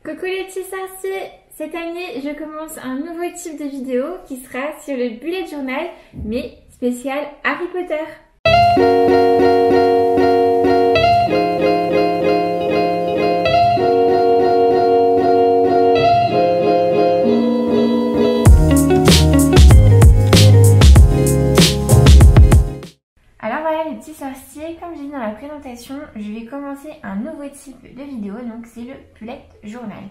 Coucou les petits sorciers! Cette année, je commence un nouveau type de vidéo qui sera sur le bullet journal, mais spécial Harry Potter. Alors voilà les petits sorciers, comme j'ai dit dans la présentation, je vais commencer un nouveau type de vidéo, donc c'est le bullet journal.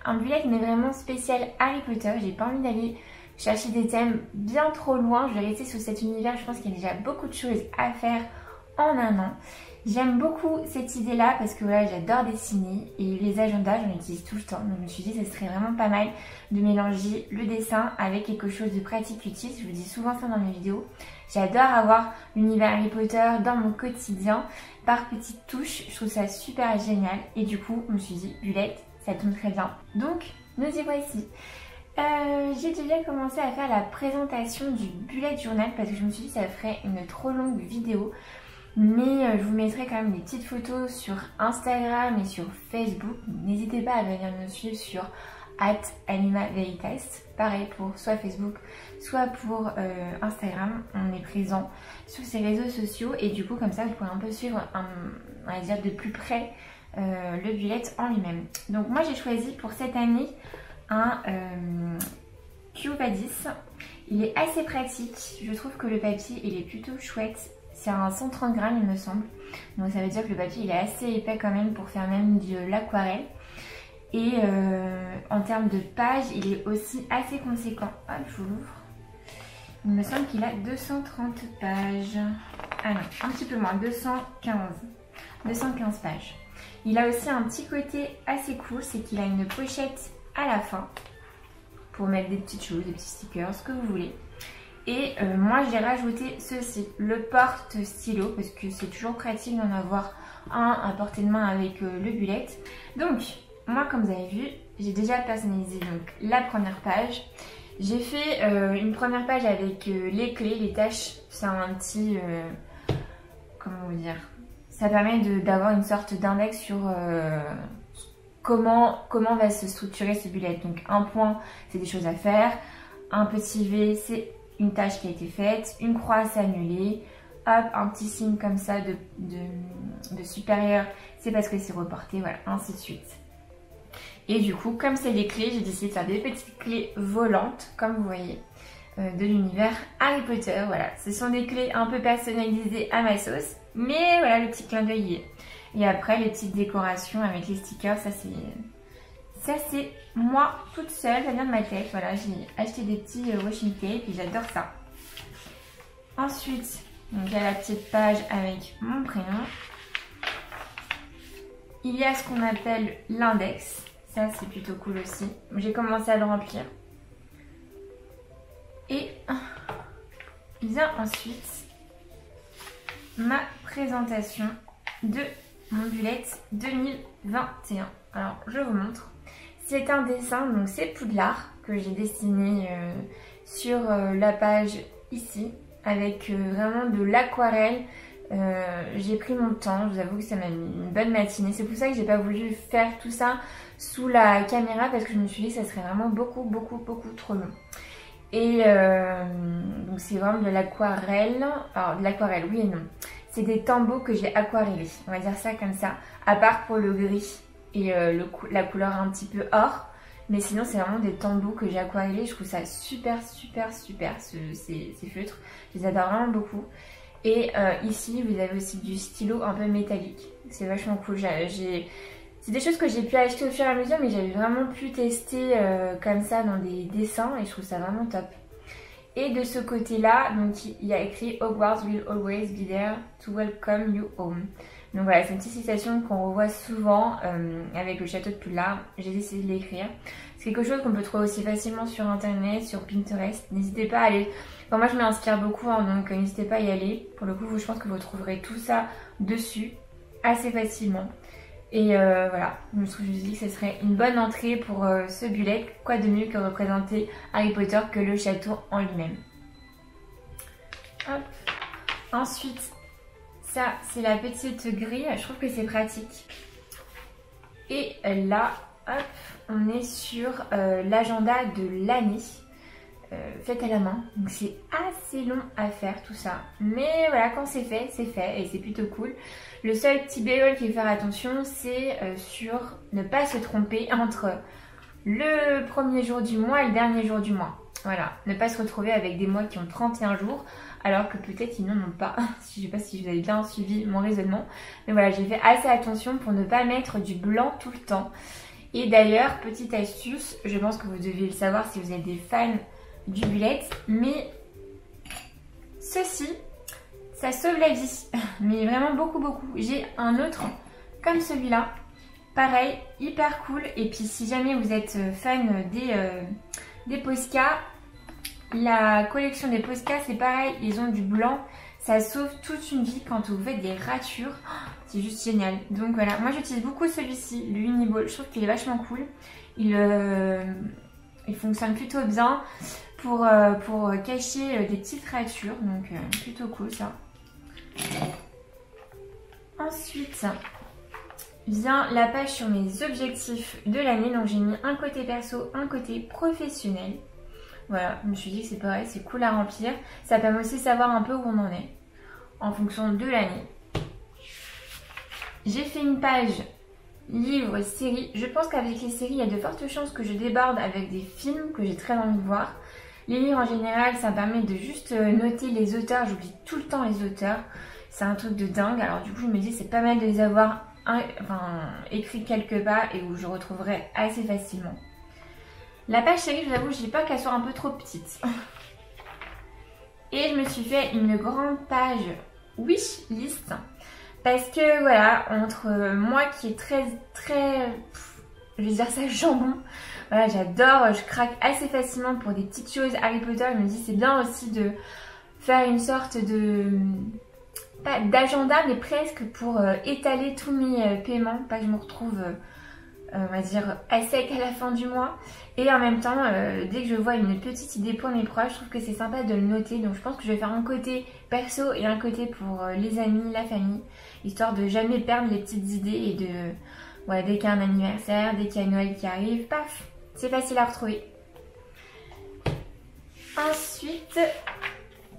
Un bullet mais vraiment spécial Harry Potter, j'ai pas envie d'aller chercher des thèmes bien trop loin, je vais rester sur cet univers, je pense qu'il y a déjà beaucoup de choses à faire en un an. J'aime beaucoup cette idée là parce que voilà, j'adore dessiner et les agendas j'en utilise tout le temps, donc je me suis dit que ce serait vraiment pas mal de mélanger le dessin avec quelque chose de pratique utile. Je vous dis souvent ça dans mes vidéos, j'adore avoir l'univers Harry Potter dans mon quotidien par petites touches, je trouve ça super génial et du coup je me suis dit bullet ça tombe très bien, donc nous y voici. J'ai déjà commencé à faire la présentation du bullet journal parce que je me suis dit que ça ferait une trop longue vidéo. Mais je vous mettrai quand même des petites photos sur Instagram et sur Facebook. N'hésitez pas à venir me suivre sur @animaveritas. Pareil pour soit Facebook, soit pour Instagram. On est présent sur ces réseaux sociaux et du coup comme ça vous pourrez un peu suivre, on va dire de plus près le bullet en lui-même. Donc moi j'ai choisi pour cette année un Cube A10. Il est assez pratique. Je trouve que le papier il est plutôt chouette. C'est un 130 grammes il me semble, donc ça veut dire que le papier il est assez épais quand même pour faire même de l'aquarelle. Et en termes de pages il est aussi assez conséquent. Hop, je vous l'ouvre. Il me semble qu'il a 230 pages. Ah non, un petit peu moins, 215 pages. Il a aussi un petit côté assez cool, c'est qu'il a une pochette à la fin pour mettre des petites choses, des petits stickers, ce que vous voulez. Et moi j'ai rajouté ceci, le porte-stylo, parce que c'est toujours pratique d'en avoir un à portée de main avec le bullet. Donc moi comme vous avez vu, j'ai déjà personnalisé donc la première page. J'ai fait une première page avec les clés, les tâches, c'est un petit, comment vous dire, ça permet d'avoir une sorte d'index sur comment va se structurer ce bullet. Donc un point c'est des choses à faire, un petit V c'est une tâche qui a été faite, une croix c'est annulé, hop, un petit signe comme ça de supérieur, c'est parce que c'est reporté, voilà, ainsi de suite. Et du coup, comme c'est les clés, j'ai décidé de faire des petites clés volantes, comme vous voyez, de l'univers Harry Potter, voilà. Ce sont des clés un peu personnalisées à ma sauce, mais voilà, le petit clin d'œil y est. Et après, les petites décorations avec les stickers, ça c'est moi toute seule, ça vient de ma tête. Voilà, j'ai acheté des petits washing tape et j'adore ça. Ensuite, il y a la petite page avec mon prénom. Il y a ce qu'on appelle l'index. Ça, c'est plutôt cool aussi. J'ai commencé à le remplir. Et il y a ensuite ma présentation de mon bullet 2021. Alors, je vous montre. C'est un dessin, donc c'est Poudlard que j'ai dessiné sur la page ici avec vraiment de l'aquarelle. J'ai pris mon temps, je vous avoue que ça m'a mis une bonne matinée. C'est pour ça que j'ai pas voulu faire tout ça sous la caméra parce que je me suis dit que ça serait vraiment beaucoup trop long. Et donc c'est vraiment de l'aquarelle. Alors de l'aquarelle, oui et non. C'est des tambours que j'ai aquarellés, on va dire ça comme ça, à part pour le gris et la couleur un petit peu or, mais sinon c'est vraiment des tambours que j'ai aquarellés. Je trouve ça super ces feutres, je les adore vraiment beaucoup. Et ici vous avez aussi du stylo un peu métallique, c'est vachement cool. C'est des choses que j'ai pu acheter au fur et à mesure, mais j'avais vraiment pu tester comme ça dans des dessins et je trouve ça vraiment top. Et de ce côté-là, donc il y a écrit Hogwarts will always be there to welcome you home. Donc voilà, c'est une petite citation qu'on revoit souvent avec le château de Poudlard. J'ai décidé de l'écrire. C'est quelque chose qu'on peut trouver aussi facilement sur internet, sur Pinterest. N'hésitez pas à aller. Enfin, moi je m'inspire beaucoup, hein, donc n'hésitez pas à y aller. Pour le coup, je pense que vous trouverez tout ça dessus assez facilement. Et voilà, je me suis dit que ce serait une bonne entrée pour ce bullet. Quoi de mieux que représenter Harry Potter que le château en lui-même. Ensuite, ça c'est la petite grille, je trouve que c'est pratique. Et là, hop, on est sur l'agenda de l'année. Fait à la main, donc c'est assez long à faire tout ça, mais voilà, quand c'est fait et c'est plutôt cool. Le seul petit bémol qu'il faut faire attention, c'est sur ne pas se tromper entre le premier jour du mois et le dernier jour du mois. Voilà, ne pas se retrouver avec des mois qui ont 31 jours alors que peut-être ils n'en ont pas. Je sais pas si vous avez bien suivi mon raisonnement, mais voilà, j'ai fait assez attention pour ne pas mettre du blanc tout le temps. Et d'ailleurs, petite astuce, je pense que vous devez le savoir si vous êtes des fans du bullet, mais ceci, ça sauve la vie, mais vraiment beaucoup. J'ai un autre comme celui-là, pareil, hyper cool. Et puis si jamais vous êtes fan des Posca, la collection des Posca c'est pareil, ils ont du blanc, ça sauve toute une vie quand vous faites des ratures, c'est juste génial. Donc voilà, moi j'utilise beaucoup celui-ci, le Uniball, je trouve qu'il est vachement cool, il fonctionne plutôt bien pour cacher des petites ratures, donc plutôt cool ça. Ensuite vient la page sur mes objectifs de l'année, donc j'ai mis un côté perso, un côté professionnel. Voilà, je me suis dit que c'est pareil, c'est cool à remplir, ça permet aussi de savoir un peu où on en est en fonction de l'année. J'ai fait une page livres, séries. Je pense qu'avec les séries, il y a de fortes chances que je déborde avec des films que j'ai très envie de voir. Les livres en général, ça me permet de juste noter les auteurs. J'oublie tout le temps les auteurs. C'est un truc de dingue. Alors du coup, je me dis c'est pas mal de les avoir écrits quelque part et où je retrouverai assez facilement. La page série, je vous avoue, j'ai peur qu'elle soit un peu trop petite. Et je me suis fait une grande page wish list. Parce que voilà, entre moi qui est très, je vais dire ça, jambon. Voilà, j'adore, je craque assez facilement pour des petites choses Harry Potter. Je me dis c'est bien aussi de faire une sorte de, pas d'agenda, mais presque pour étaler tous mes paiements. Pas que je me retrouve, on va dire, à sec à la fin du mois. Et en même temps, dès que je vois une petite idée pour mes proches, je trouve que c'est sympa de le noter. Donc je pense que je vais faire un côté perso et un côté pour les amis, la famille. Histoire de jamais perdre les petites idées et de... Voilà, dès qu'il y a un anniversaire, dès qu'il y a Noël qui arrive, paf, c'est facile à retrouver. Ensuite,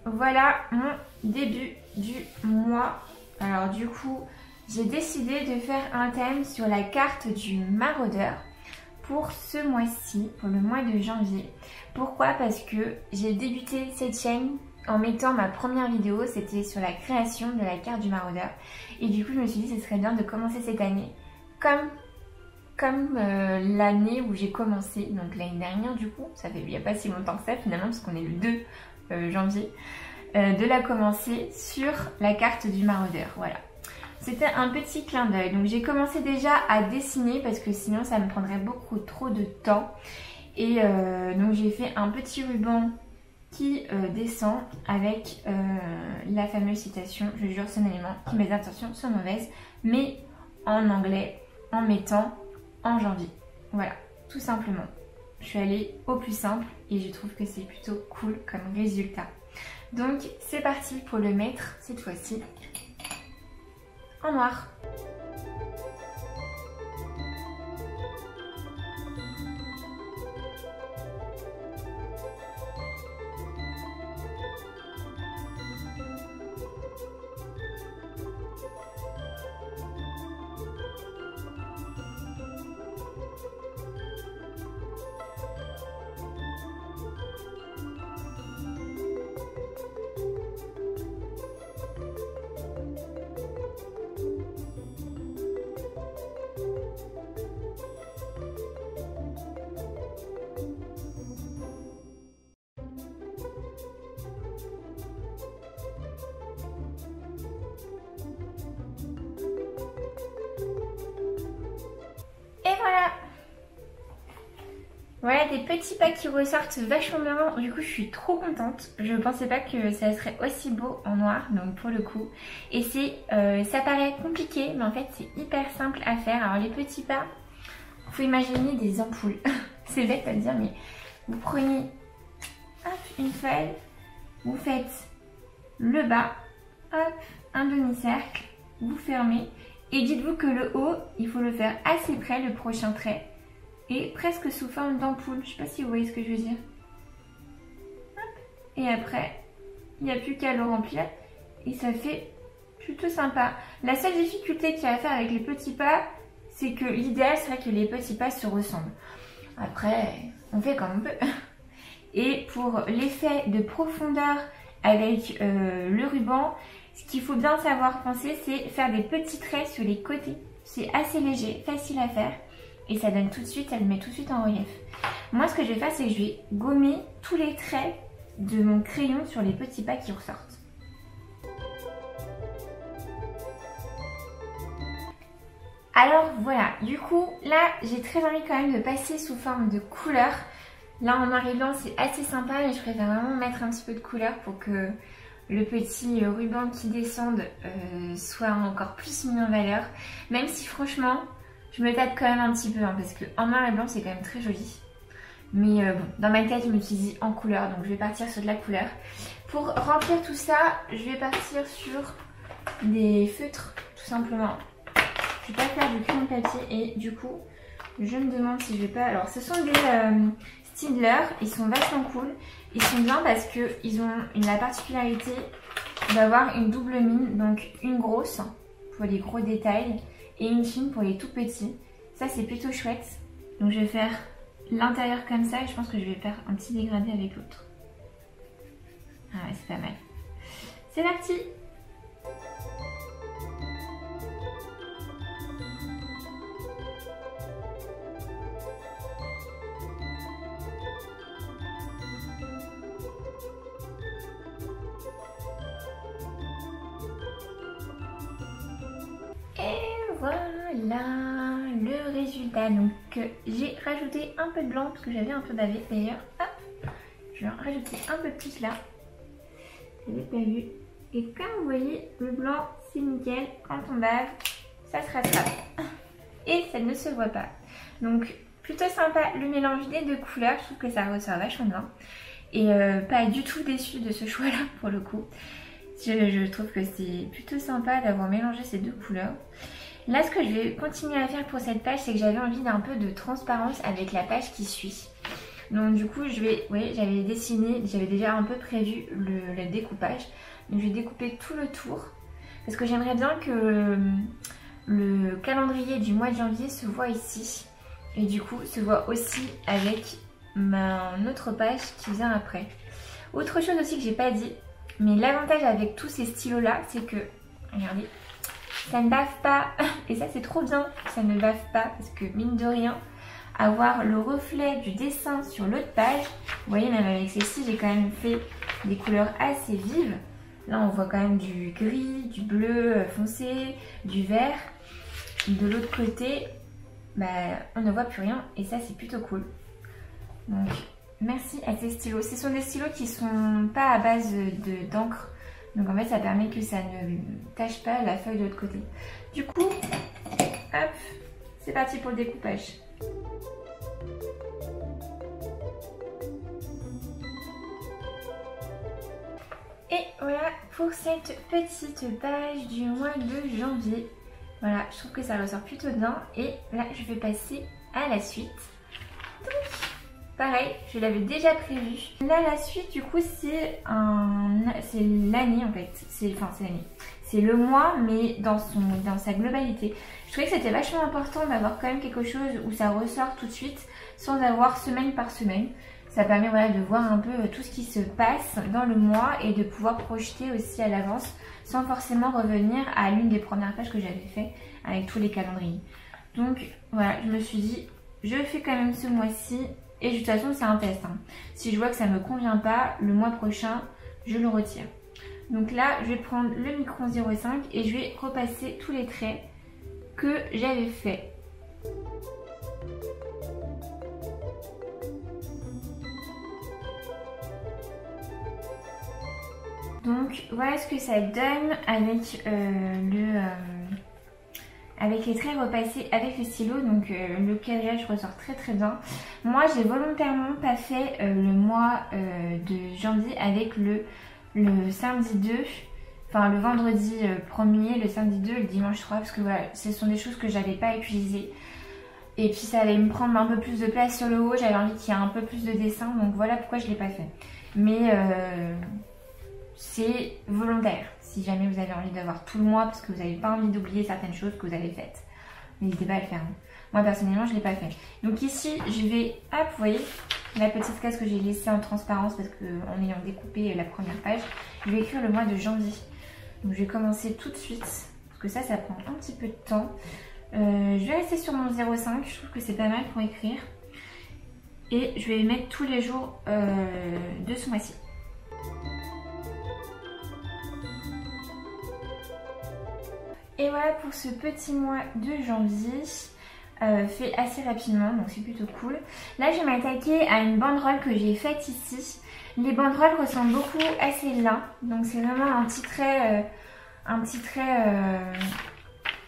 voilà mon début du mois. Alors du coup, j'ai décidé de faire un thème sur la carte du maraudeur pour ce mois-ci, pour le mois de janvier. Pourquoi? Parce que j'ai débuté cette chaîne en mettant ma première vidéo, c'était sur la création de la carte du maraudeur. Et du coup, je me suis dit que ce serait bien de commencer cette année comme l'année où j'ai commencé, donc l'année dernière du coup, ça fait il n'y a pas si longtemps que ça finalement, parce qu'on est le 2 janvier, de la commencer sur la carte du maraudeur, voilà. C'était un petit clin d'œil, donc j'ai commencé déjà à dessiner parce que sinon ça me prendrait beaucoup trop de temps. Et donc j'ai fait un petit ruban qui descend avec la fameuse citation « Je jure solennellement que mes intentions sont mauvaises », mais en anglais, en mettant en janvier. Voilà, tout simplement. Je suis allée au plus simple et je trouve que c'est plutôt cool comme résultat. Donc c'est parti pour le mettre cette fois-ci en noir. Voilà des petits pas qui ressortent vachement bien, du coup je suis trop contente. Je pensais pas que ça serait aussi beau en noir, donc pour le coup. Et ça paraît compliqué, mais en fait c'est hyper simple à faire. Alors les petits pas, faut imaginer des ampoules. C'est bête à dire, mais vous prenez hop, une feuille, vous faites le bas, hop, un demi-cercle, vous fermez. Et dites-vous que le haut, il faut le faire assez près, le prochain trait, et presque sous forme d'ampoule. Je sais pas si vous voyez ce que je veux dire. Hop. Et après, il n'y a plus qu'à le remplir et ça fait plutôt sympa. La seule difficulté qu'il y a à faire avec les petits pas, c'est que l'idéal serait que les petits pas se ressemblent. Après, on fait comme on peut. Et pour l'effet de profondeur avec le ruban, ce qu'il faut bien savoir penser, c'est faire des petits traits sur les côtés. C'est assez léger, facile à faire. Et ça donne tout de suite, ça le met tout de suite en relief. Moi, ce que je vais faire, c'est que je vais gommer tous les traits de mon crayon sur les petits pas qui ressortent. Alors voilà, du coup, là, j'ai très envie quand même de passer sous forme de couleur. Là, en noir et blanc, c'est assez sympa, mais je préfère vraiment mettre un petit peu de couleur pour que le petit ruban qui descende soit encore plus mis en valeur. Même si franchement, je me tâte quand même un petit peu, hein, parce qu'en noir et blanc, c'est quand même très joli. Mais bon, dans ma tête, je me suis dit en couleur, donc je vais partir sur de la couleur. Pour remplir tout ça, je vais partir sur des feutres, tout simplement. Je vais pas faire du crayon de papier et du coup, je me demande si je vais pas... Alors, ce sont des Staedtler, ils sont vachement cool. Ils sont bien parce qu'ils ont la particularité d'avoir une double mine, donc une grosse pour les gros détails et une fine pour les tout petits. Ça, c'est plutôt chouette. Donc, je vais faire l'intérieur comme ça et je pense que je vais faire un petit dégradé avec l'autre. Ah ouais, c'est pas mal. C'est parti! Voilà le résultat. Donc j'ai rajouté un peu de blanc parce que j'avais un peu bavé d'ailleurs. Hop, je vais en rajouter un peu plus là. J'avais pas vu. Et comme vous voyez, le blanc c'est nickel. Quand on bave, ça se rattrape. Et ça ne se voit pas. Donc plutôt sympa le mélange des deux couleurs. Je trouve que ça ressort vachement bien. Et pas du tout déçue de ce choix là pour le coup. Je trouve que c'est plutôt sympa d'avoir mélangé ces deux couleurs. Là, ce que je vais continuer à faire pour cette page, c'est que j'avais envie d'un peu de transparence avec la page qui suit. Donc du coup, j'avais dessiné, j'avais déjà un peu prévu le découpage. Donc je vais découper tout le tour. Parce que j'aimerais bien que le calendrier du mois de janvier se voit ici. Et du coup, se voit aussi avec ma autre page qui vient après. Autre chose aussi que j'ai pas dit, mais l'avantage avec tous ces stylos là, c'est que, regardez, ça ne bave pas. Et ça c'est trop bien, ça ne bave pas, parce que mine de rien, avoir le reflet du dessin sur l'autre page, vous voyez, même avec celle-ci, j'ai quand même fait des couleurs assez vives. Là on voit quand même du gris, du bleu foncé, du vert. De l'autre côté, bah, on ne voit plus rien et ça c'est plutôt cool. Donc merci à ces stylos. Ce sont des stylos qui sont pas à base d'encre. Donc en fait ça permet que ça ne tache pas la feuille de l'autre côté. Du coup, hop, c'est parti pour le découpage. Et voilà pour cette petite page du mois de janvier. Voilà, je trouve que ça ressort plutôt bien. Et là, je vais passer à la suite. Donc, pareil, je l'avais déjà prévu. Là, la suite, du coup, c'est l'année en fait. Enfin, c'est l'année. C'est le mois, mais dans sa globalité. Je trouvais que c'était vachement important d'avoir quand même quelque chose où ça ressort tout de suite, sans avoir semaine par semaine. Ça permet voilà, de voir un peu tout ce qui se passe dans le mois et de pouvoir projeter aussi à l'avance sans forcément revenir à l'une des premières pages que j'avais fait avec tous les calendriers. Donc voilà, je me suis dit, je fais quand même ce mois-ci et de toute façon c'est un test. Hein. Si je vois que ça ne me convient pas, le mois prochain, je le retire. Donc là, je vais prendre le micron 0,5 et je vais repasser tous les traits que j'avais fait. Donc voilà ce que ça donne avec avec les traits repassés avec le stylo. Donc le quadrillage ressort très très bien. Moi j'ai volontairement pas fait le mois de janvier avec le samedi 2. Enfin le vendredi 1er, le samedi 2 et le dimanche 3. Parce que voilà, ce sont des choses que j'avais pas utilisées. Et puis ça allait me prendre un peu plus de place sur le haut, j'avais envie qu'il y ait un peu plus de dessin, donc voilà pourquoi je ne l'ai pas fait. Mais c'est volontaire, si jamais vous avez envie d'avoir tout le mois parce que vous n'avez pas envie d'oublier certaines choses que vous avez faites. N'hésitez pas à le faire. Moi personnellement je ne l'ai pas fait. Donc ici je vais, hop, vous voyez la petite case que j'ai laissée en transparence parce qu'en ayant découpé la première page, je vais écrire le mois de janvier. Donc je vais commencer tout de suite, parce que ça prend un petit peu de temps. Je vais rester sur mon 0,5, je trouve que c'est pas mal pour écrire. Et je vais mettre tous les jours de ce mois-ci. Et voilà pour ce petit mois de janvier, fait assez rapidement, donc c'est plutôt cool. Là je vais m'attaquer à une banderole que j'ai faite ici. Les banderoles ressemblent beaucoup à celle-là, donc c'est vraiment un petit trait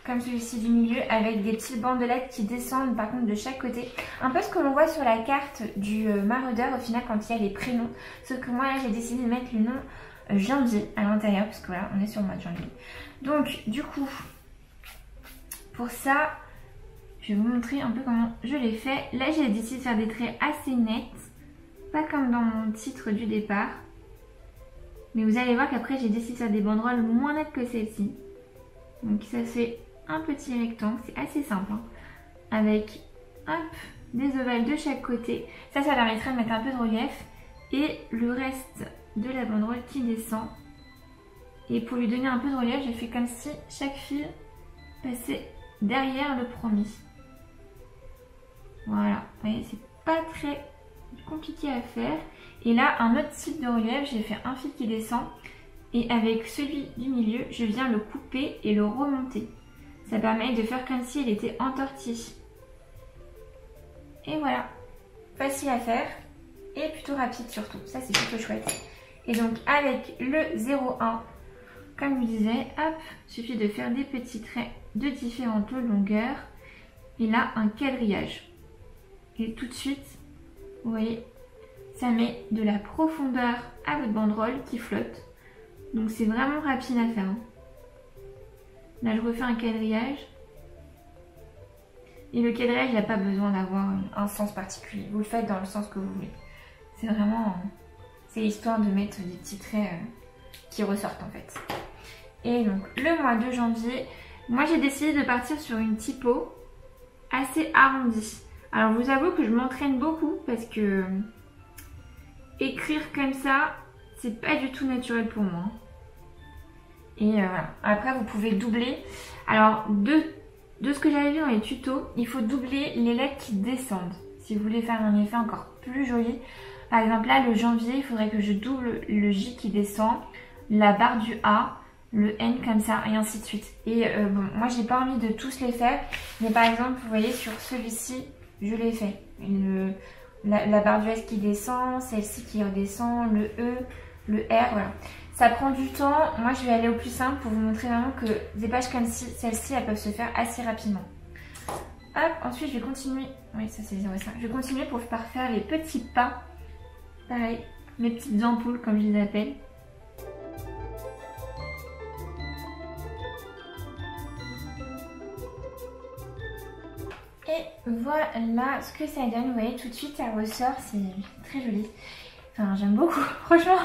comme celui-ci du milieu avec des petites bandelettes qui descendent par contre de chaque côté. Un peu ce que l'on voit sur la carte du maraudeur au final quand il y a les prénoms. Sauf que moi là j'ai décidé de mettre le nom janvier à l'intérieur parce que voilà on est sur le mois de janvier. Donc du coup pour ça je vais vous montrer un peu comment je l'ai fait. Là j'ai décidé de faire des traits assez nets, pas comme dans mon titre du départ. Mais vous allez voir qu'après j'ai décidé de faire des banderoles moins nettes que celle-ci. Donc ça fait un petit rectangle, c'est assez simple hein, avec hop, des ovales de chaque côté. Ça permettrait de mettre un peu de relief et le reste de la banderole qui descend. Et pour lui donner un peu de relief, j'ai fait comme si chaque fil passait derrière le premier. Voilà, vous voyez, c'est pas très compliqué à faire. Et là, un autre type de relief, j'ai fait un fil qui descend. Et avec celui du milieu, je viens le couper et le remonter. Ça permet de faire comme s'il était entortillé. Et voilà, facile à faire et plutôt rapide surtout. Ça, c'est plutôt chouette. Et donc, avec le 0,1, comme je disais, hop, il suffit de faire des petits traits de différentes longueurs. Et là, un quadrillage. Et tout de suite, vous voyez, ça met de la profondeur à votre banderole qui flotte. Donc c'est vraiment rapide à faire. Là je refais un quadrillage. Et le quadrillage, il n'a pas besoin d'avoir un sens particulier. Vous le faites dans le sens que vous voulez. C'est vraiment... c'est histoire de mettre des petits traits qui ressortent en fait. Et donc le mois de janvier, moi j'ai décidé de partir sur une typo assez arrondie. Alors je vous avoue que je m'entraîne beaucoup parce que écrire comme ça, c'est pas du tout naturel pour moi. Et voilà. Après vous pouvez doubler. Alors de ce que j'avais vu dans les tutos, il faut doubler les lettres qui descendent. Si vous voulez faire un effet encore plus joli. Par exemple là le janvier, il faudrait que je double le J qui descend, la barre du A, le N comme ça et ainsi de suite. Et bon, moi j'ai pas envie de tous les faire. Mais par exemple vous voyez sur celui-ci, je l'ai fait. La barre du S qui descend, celle-ci qui redescend, le E, le R, voilà. Ça prend du temps. Moi, je vais aller au plus simple pour vous montrer vraiment que des pages comme celle-ci, elles peuvent se faire assez rapidement. Hop, ensuite, je vais continuer. Oui, ça c'est 0,5. Je vais continuer pour faire les petits pas. Pareil, mes petites ampoules, comme je les appelle. Et voilà ce que ça donne. Vous voyez, tout de suite, ça ressort. C'est très joli. Enfin, j'aime beaucoup. Franchement,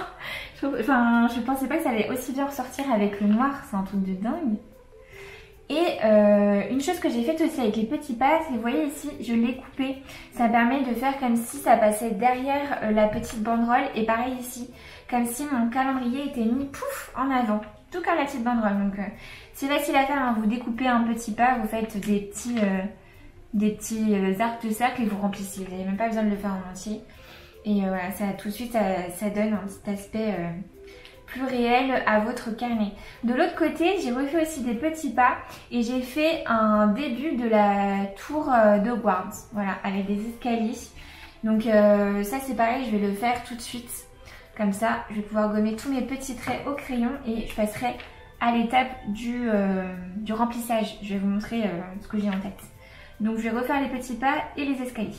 je pensais pas que ça allait aussi bien ressortir avec le noir. C'est un truc de dingue. Et une chose que j'ai faite aussi avec les petits pas, c'est, vous voyez ici, je l'ai coupé. Ça permet de faire comme si ça passait derrière la petite banderole. Et pareil ici, comme si mon calendrier était mis pouf en avant. Tout comme la petite banderole. Donc, c'est facile à faire. Hein. Vous découpez un petit pas, vous faites des petits arcs de cercle et vous remplissez. Vous n'avez même pas besoin de le faire en entier. Et voilà, ça tout de suite, ça donne un petit aspect plus réel à votre carnet. De l'autre côté, j'ai refait aussi des petits pas et j'ai fait un début de la tour d'Hogwarts. Voilà, avec des escaliers. Donc ça c'est pareil, je vais le faire tout de suite. Comme ça, je vais pouvoir gommer tous mes petits traits au crayon et je passerai à l'étape du remplissage. Je vais vous montrer ce que j'ai en tête. Donc je vais refaire les petits pas et les escaliers.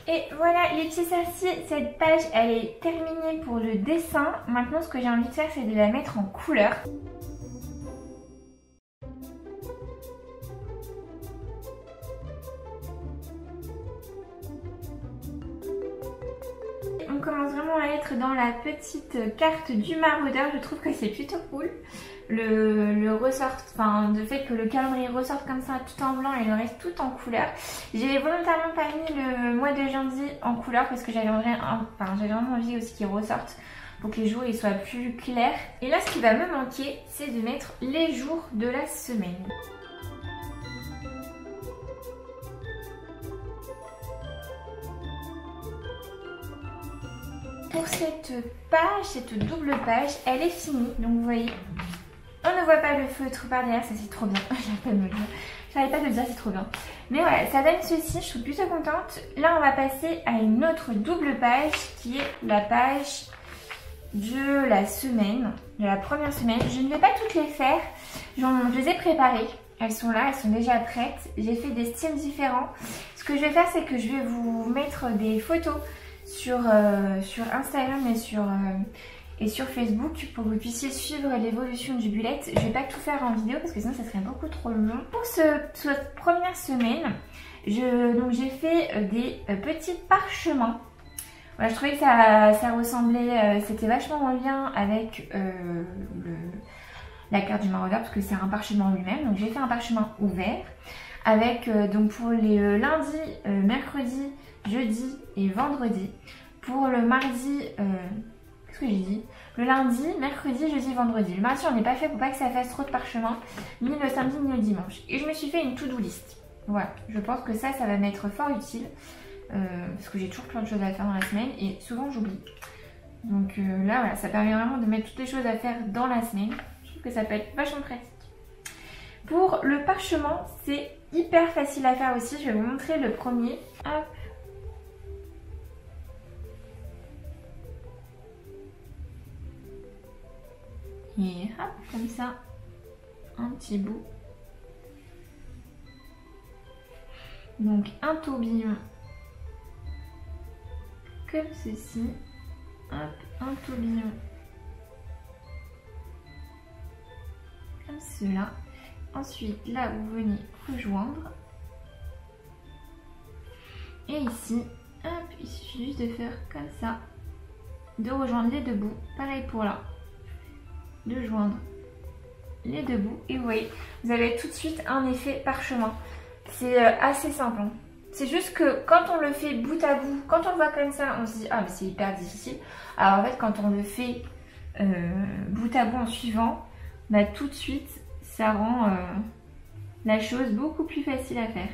Et voilà les petits sorciers, cette page elle est terminée pour le dessin. Maintenant ce que j'ai envie de faire c'est de la mettre en couleur. On commence vraiment à être dans la petite carte du maraudeur, je trouve que c'est plutôt cool. Le fait que le calendrier ressorte comme ça tout en blanc et le reste tout en couleur. J'ai volontairement pas mis le mois de janvier en couleur parce que j'avais vraiment envie aussi qu'il ressorte pour que les jours ils soient plus clairs. Et là ce qui va me manquer c'est de mettre les jours de la semaine. Pour cette page, cette double page, elle est finie. Donc vous voyez, on ne voit pas le feutre par derrière, ça c'est trop bien. J'arrête pas de le dire, c'est trop bien. Mais voilà, ça donne ceci, je suis plutôt contente. Là, on va passer à une autre double page qui est la page de la semaine, de la première semaine. Je ne vais pas toutes les faire, je les ai préparées. Elles sont là, elles sont déjà prêtes. J'ai fait des styles différents. Ce que je vais faire, c'est que je vais vous mettre des photos sur Instagram et sur Facebook pour que vous puissiez suivre l'évolution du bullet. Je vais pas tout faire en vidéo parce que sinon ça serait beaucoup trop long. Pour cette première semaine, j'ai fait des petits parchemins. Voilà, je trouvais que ça ressemblait, c'était vachement en lien avec la carte du maraudeur parce que c'est un parchemin lui-même. Donc j'ai fait un parchemin ouvert avec donc pour les lundi, mercredi, jeudi et vendredi. Pour le mardi, qu'est-ce que j'ai dit? Le lundi, mercredi, jeudi, vendredi. Le mardi, on n'est pas fait pour pas que ça fasse trop de parchemin, ni le samedi, ni le dimanche. Et je me suis fait une to-do list. Voilà, je pense que ça va m'être fort utile. Parce que j'ai toujours plein de choses à faire dans la semaine et souvent j'oublie. Donc là, voilà, ça permet vraiment de mettre toutes les choses à faire dans la semaine. Je trouve que ça peut être vachement pratique. Pour le parchemin, c'est hyper facile à faire aussi. Je vais vous montrer le premier. Hop. Et hop, comme ça, un petit bout. Donc un tourbillon comme ceci. Hop, un tourbillon comme cela. Ensuite, là, vous venez rejoindre. Et ici, hop, il suffit juste de faire comme ça. De rejoindre les deux bouts. Pareil pour là. De joindre les deux bouts. Et vous voyez, vous avez tout de suite un effet parchemin. C'est assez simple. Hein. C'est juste que quand on le fait bout à bout, quand on le voit comme ça, on se dit « Ah, mais c'est hyper difficile ». Alors en fait, quand on le fait bout à bout en suivant, bah, tout de suite, ça rend la chose beaucoup plus facile à faire.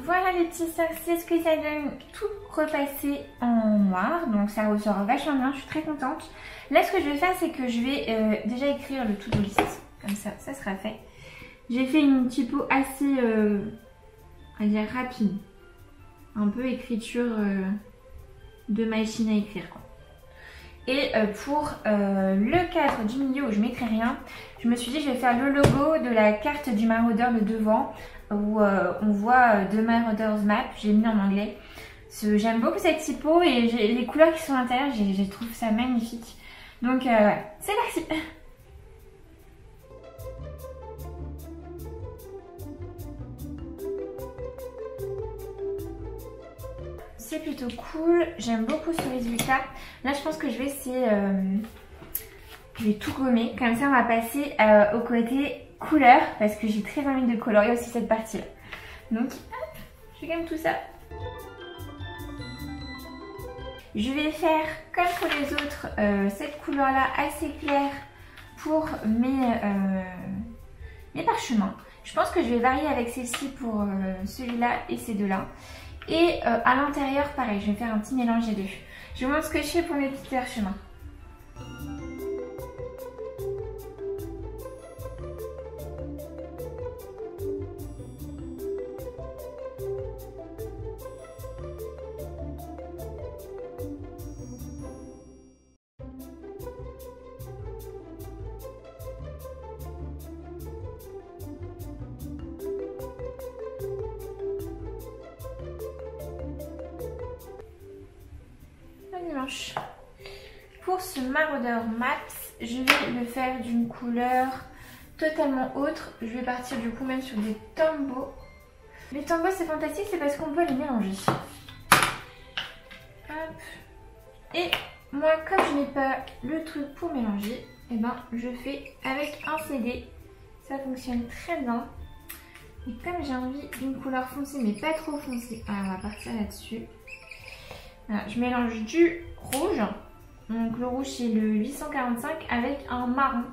Voilà les petits sacs, c'est ce que ça donne tout repassé en noir. Donc ça ressort vachement bien, je suis très contente. Là ce que je vais faire c'est que je vais déjà écrire le to-do list. Comme ça, ça sera fait. J'ai fait une typo assez on va dire rapide. Un peu écriture de machine à écrire quoi. Et pour le cadre du milieu où je mettrai rien, je me suis dit je vais faire le logo de la carte du maraudeur de devant où on voit The Marauders Map, j'ai mis en anglais. J'aime beaucoup cette typo et les couleurs qui sont à l'intérieur, je trouve ça magnifique. Donc c'est parti. C'est plutôt cool, j'aime beaucoup ce résultat. Là je pense que je vais essayer, je vais tout gommer. Comme ça on va passer au côté couleur parce que j'ai très envie de colorier aussi cette partie là. Donc hop, je gomme tout ça. Je vais faire comme pour les autres cette couleur là assez claire pour mes parchemins. Je pense que je vais varier avec celle-ci pour celui-là et ces deux-là. Et à l'intérieur, pareil, je vais faire un petit mélange des deux. Je vous montre ce que je fais pour mes petits parchemins. blanche. Pour ce maraudeur Maps, je vais le faire d'une couleur totalement autre. Je vais partir du coup même sur des tambours. Les tambours c'est fantastique, c'est parce qu'on peut les mélanger. Hop. Et moi comme je n'ai pas le truc pour mélanger, et ben je fais avec un CD. Ça fonctionne très bien. Et comme j'ai envie d'une couleur foncée mais pas trop foncée, alors on va partir là-dessus. Voilà, je mélange du rouge. Donc le rouge c'est le 845 avec un marron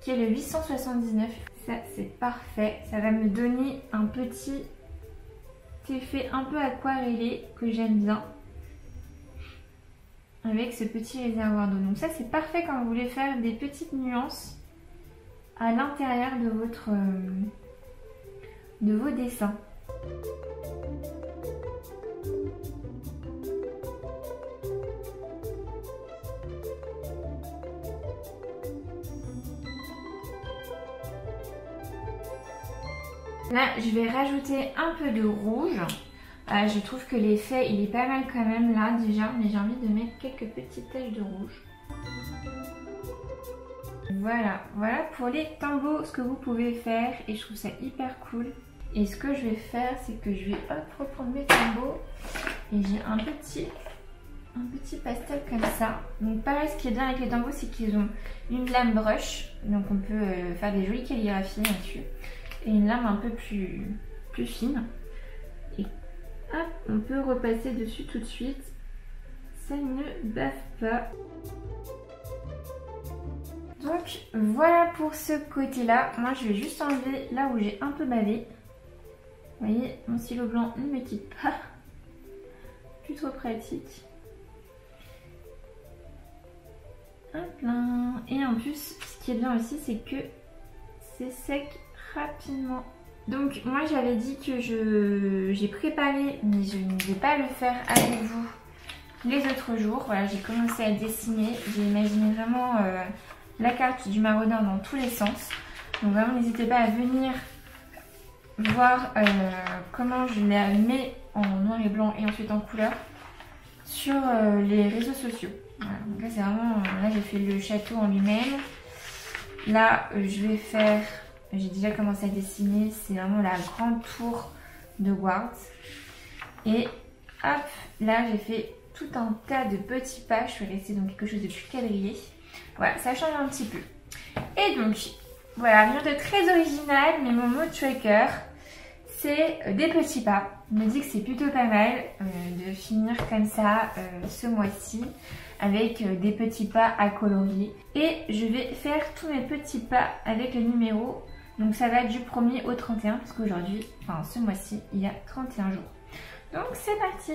qui est le 879. Ça c'est parfait. Ça va me donner un petit effet un peu aquarellé que j'aime bien. Avec ce petit réservoir d'eau. Donc ça c'est parfait quand vous voulez faire des petites nuances à l'intérieur de vos dessins. Là, je vais rajouter un peu de rouge. Je trouve que l'effet, il est pas mal quand même là déjà, mais j'ai envie de mettre quelques petites taches de rouge. Voilà, voilà pour les tambours, ce que vous pouvez faire et je trouve ça hyper cool. Et ce que je vais faire, c'est que je vais reprendre mes tambours et j'ai un petit pastel comme ça. Donc pareil, ce qui est bien avec les tambours, c'est qu'ils ont une lame brush, donc on peut faire des jolies calligraphies là-dessus. Et une lame un peu plus fine. Et hop, on peut repasser dessus tout de suite. Ça ne baffe pas. Donc voilà pour ce côté-là. Moi je vais juste enlever là où j'ai un peu bavé. Vous voyez, mon stylo blanc ne me quitte pas. Plus trop pratique. Hop là. Et en plus, ce qui est bien aussi, c'est que c'est sec rapidement. Donc moi j'avais dit que j'ai préparé, mais je ne vais pas le faire avec vous les autres jours. Voilà, j'ai commencé à dessiner. J'ai imaginé vraiment la carte du maraudeur dans tous les sens. Donc vraiment n'hésitez pas à venir voir comment je la mets en noir et blanc et ensuite en couleur sur les réseaux sociaux. Voilà, donc là c'est vraiment, là j'ai fait le château en lui-même. Là je vais faire, j'ai déjà commencé à dessiner, c'est vraiment la grande tour de Hogwarts. Et hop, là j'ai fait tout un tas de petits pas, je suis restée dans quelque chose de plus quadrillé. Voilà, ça change un petit peu. Et donc, voilà, rien de très original, mais mon mot tracker, c'est des petits pas. Je me dis que c'est plutôt pas mal de finir comme ça ce mois-ci avec des petits pas à colorier. Et je vais faire tous mes petits pas avec le numéro. Donc ça va être du 1er au 31 parce qu'aujourd'hui, enfin ce mois-ci, il y a 31 jours. Donc c'est parti!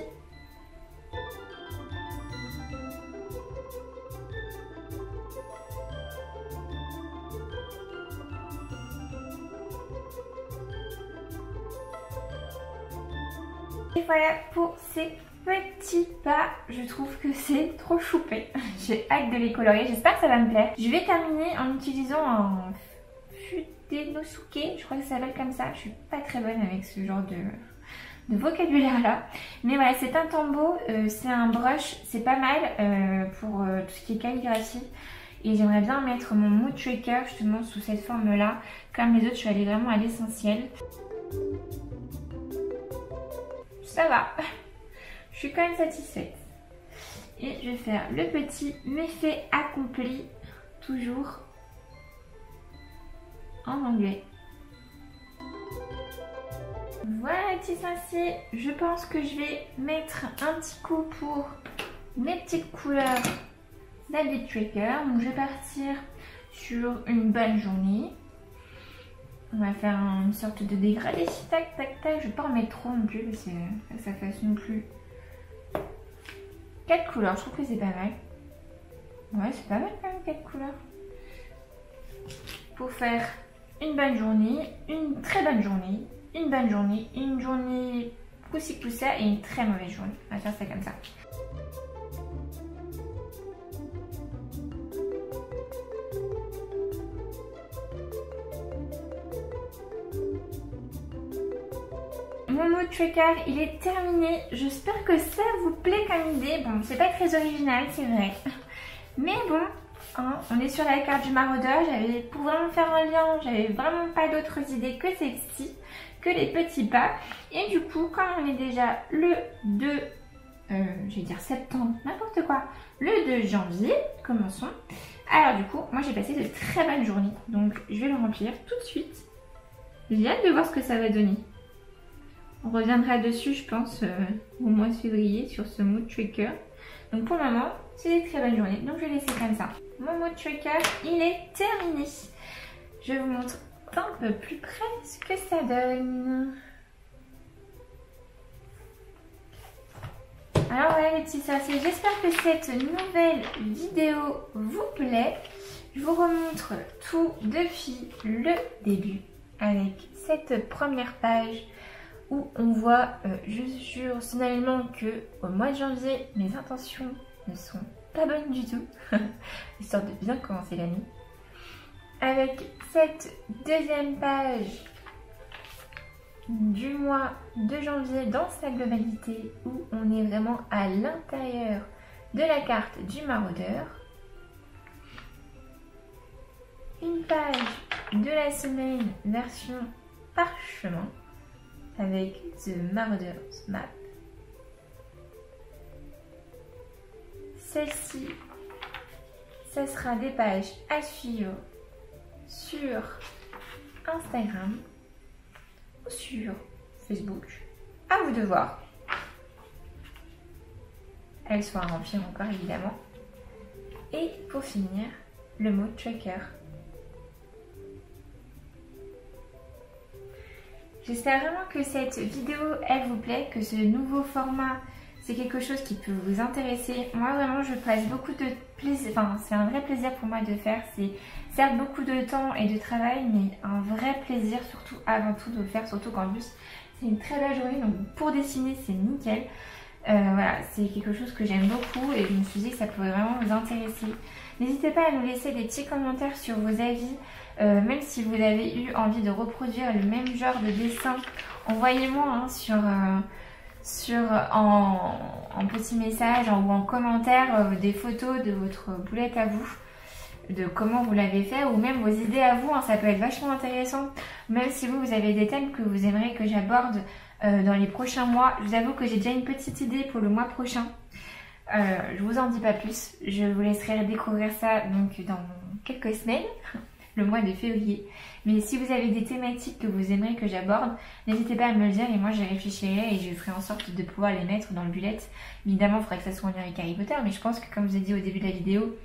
Et voilà pour ces petits pas, je trouve que c'est trop choupi. J'ai hâte de les colorier, j'espère que ça va me plaire. Je vais terminer en utilisant un Fudenosuke, je crois que ça s'appelle comme ça. Je suis pas très bonne avec ce genre de vocabulaire là. Mais voilà, c'est un tombeau, c'est un brush, c'est pas mal pour tout ce qui est calligraphie. Et j'aimerais bien mettre mon mood tracker justement sous cette forme là. Comme les autres, je suis allée vraiment à l'essentiel. Ça va, je suis quand même satisfaite. Et je vais faire le petit méfait accompli, toujours en anglais. Voilà les petits sorciers, je pense que je vais mettre un petit coup pour mes petites couleurs d'Habit Tracker. Donc je vais partir sur une bonne journée. On va faire une sorte de dégradé. Tac, tac, tac. Je vais pas en mettre trop non plus parce que ça fasse non plus 4 couleurs. Je trouve que c'est pas mal. Ouais, c'est pas mal quand même 4 couleurs. Pour faire une bonne journée, une très bonne journée, une bonne journée, une journée poussi poussa et une très mauvaise journée. On va faire ça comme ça. mon mood tracker il est terminé. J'espère que ça vous plaît comme idée. Bon, c'est pas très original, c'est vrai. Mais bon, hein, on est sur la carte du maraudeur. Pour vraiment faire un lien, j'avais vraiment pas d'autres idées que celle-ci, que les petits pas. Et du coup, comme on est déjà le 2, je vais dire septembre, n'importe quoi, le 2 janvier, commençons. Alors du coup, moi j'ai passé de très bonnes journées. Donc je vais le remplir tout de suite. J'ai hâte de voir ce que ça va donner. On reviendra dessus, je pense, au mois de février sur ce mood tracker. Donc pour le moment, c'est des très bonnes journées. Donc je vais laisser comme ça. Mon mood tracker, il est terminé. Je vous montre un peu plus près ce que ça donne. Alors voilà les petits sorciers, j'espère que cette nouvelle vidéo vous plaît. Je vous remontre tout depuis le début avec cette première page où on voit, je jure finalement que au mois de janvier, mes intentions ne sont pas bonnes du tout, histoire de bien commencer l'année. Avec cette deuxième page du mois de janvier dans sa globalité où on est vraiment à l'intérieur de la carte du maraudeur. Une page de la semaine version parchemin avec The Marauders Map. Celle-ci, ça sera des pages à suivre sur Instagram ou sur Facebook. À vous de voir. Elles sont à remplir encore évidemment. Et pour finir, le mood tracker. J'espère vraiment que cette vidéo, elle vous plaît, que ce nouveau format, c'est quelque chose qui peut vous intéresser. Moi, vraiment, je passe beaucoup de plaisir, enfin, c'est un vrai plaisir pour moi de faire. C'est certes beaucoup de temps et de travail, mais un vrai plaisir, surtout avant tout, de le faire, surtout qu'en plus, c'est une très belle journée, donc pour dessiner, c'est nickel. Voilà, c'est quelque chose que j'aime beaucoup et je me suis dit que ça pourrait vraiment vous intéresser. N'hésitez pas à nous laisser des petits commentaires sur vos avis, même si vous avez eu envie de reproduire le même genre de dessin, envoyez-moi hein, en petit message ou en commentaire des photos de votre boulette à vous, de comment vous l'avez fait ou même vos idées à vous, hein, ça peut être vachement intéressant. Même si vous avez des thèmes que vous aimeriez que j'aborde dans les prochains mois. Je vous avoue que j'ai déjà une petite idée pour le mois prochain. Je vous en dis pas plus, je vous laisserai découvrir ça donc dans quelques semaines, le mois de février. Mais si vous avez des thématiques que vous aimeriez que j'aborde, n'hésitez pas à me le dire et moi j'y réfléchirai et je ferai en sorte de pouvoir les mettre dans le bullet. Évidemment, il faudra que ça soit en lien avec Harry Potter, mais je pense que comme je vous ai dit au début de la vidéo,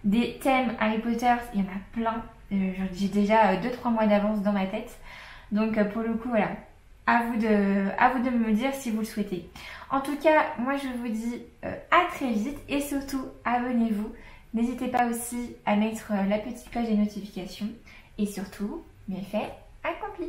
des thèmes Harry Potter, il y en a plein. J'ai déjà 2-3 mois d'avance dans ma tête. Donc pour le coup, voilà, à vous de me dire si vous le souhaitez. En tout cas, moi je vous dis à très vite et surtout abonnez-vous. N'hésitez pas aussi à mettre la petite cloche des notifications et surtout, méfait accompli.